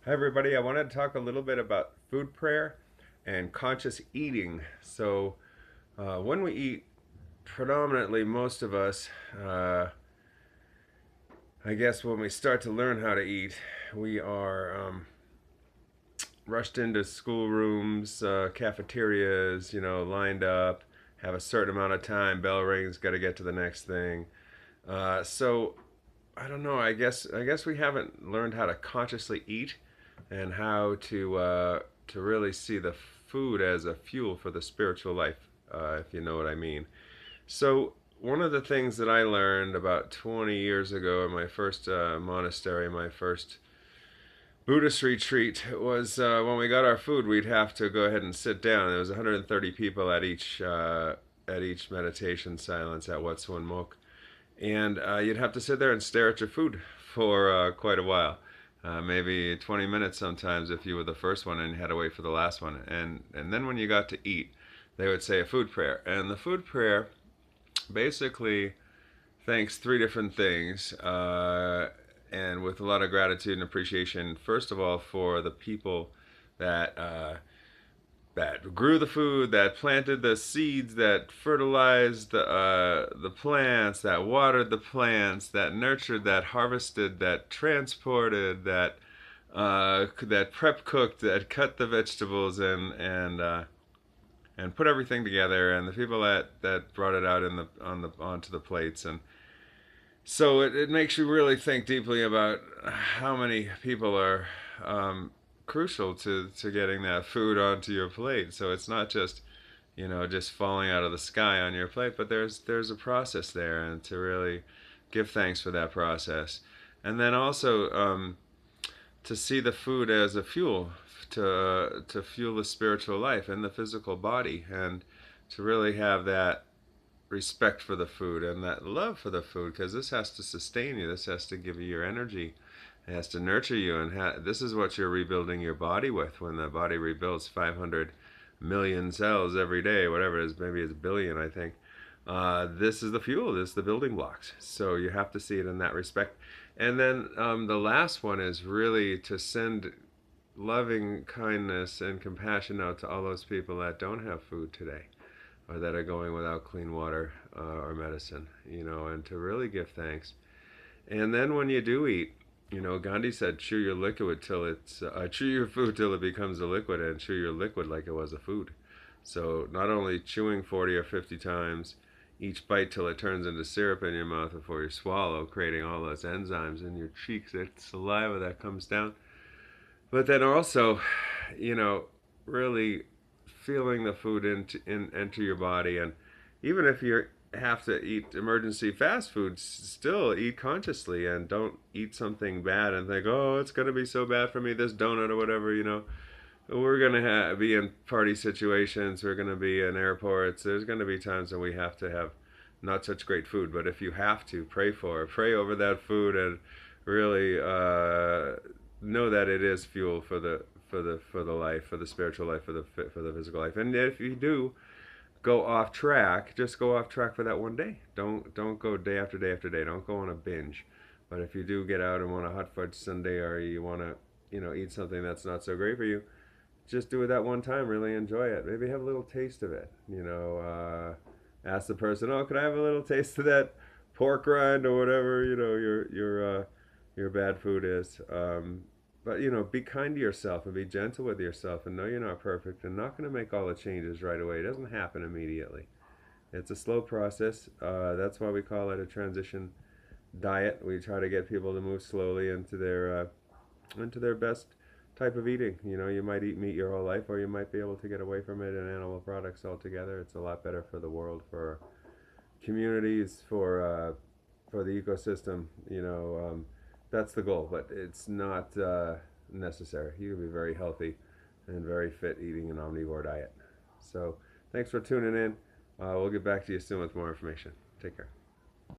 Hi everybody, I wanted to talk a little bit about food prayer and conscious eating. When we eat, predominantly most of us, uh, I guess when we start to learn how to eat, we are rushed into schoolrooms, cafeterias, lined up, have a certain amount of time, bell rings, got to get to the next thing. So I don't know. I guess we haven't learned how to consciously eat and how to really see the food as a fuel for the spiritual life, if you know what I mean. So one of the things that I learned about 20 years ago in my first monastery, my first Buddhist retreat, was when we got our food, we'd have to go ahead and sit down. There was 130 people at each meditation silence at Wat Suan Mok, and you'd have to sit there and stare at your food for quite a while, maybe 20 minutes sometimes if you were the first one and you had to wait for the last one. And then when you got to eat, they would say a food prayer, and the food prayer basically thanks three different things, and with a lot of gratitude and appreciation. First of all, for the people that that grew the food, that planted the seeds, that fertilized the plants, that watered the plants, that nurtured, that harvested, that transported, that prep cooked, that cut the vegetables and put everything together, and the people that brought it out in the onto the plates. And so it makes you really think deeply about how many people are crucial to getting that food onto your plate. So it's not just just falling out of the sky on your plate, but there's a process there, and to really give thanks for that process. And then also to see the food as a fuel to fuel the spiritual life and the physical body, and to really have that respect for the food and that love for the food, because this has to sustain you. This has to give you your energy. It has to nurture you, and this is what you're rebuilding your body with. When the body rebuilds 500 million cells every day, whatever it is, maybe it's a billion, I think. This is the fuel. This is the building blocks. So you have to see it in that respect. And then the last one is really to send loving kindness and compassion out to all those people that don't have food today, or that are going without clean water or medicine, and to really give thanks. And then when you do eat, Gandhi said, chew your liquid till chew your food till it becomes a liquid, and chew your liquid like it was a food. So not only chewing 40 or 50 times each bite till it turns into syrup in your mouth before you swallow, creating all those enzymes in your cheeks, that saliva that comes down, but then also, really feeling the food enter your body. And even if you have to eat emergency fast food, still eat consciously, and don't eat something bad and think, oh, it's going to be so bad for me, this donut or whatever. We're going to be in party situations, we're going to be in airports, there's going to be times when we have to have not such great food. But if you have to, pray over that food, and really know that it is fuel for the life, for the spiritual life, for the physical life. And if you do go off track, just go off track for that one day. Don't go day after day after day. Don't go on a binge. But if you do get out and want a hot fudge sundae, or you want to eat something that's not so great for you, just do it that one time. Really enjoy it. Maybe have a little taste of it. Ask the person, oh, can I have a little taste of that pork rind or whatever your bad food is. But be kind to yourself and be gentle with yourself, and know you're not perfect and not going to make all the changes right away. It doesn't happen immediately. It's a slow process. That's why we call it a transition diet. We try to get people to move slowly into their best type of eating. You might eat meat your whole life, or you might be able to get away from it and animal products altogether. It's a lot better for the world, for communities, for the ecosystem. That's the goal, but it's not necessary. You can be very healthy and very fit eating an omnivore diet. So thanks for tuning in. We'll get back to you soon with more information. Take care.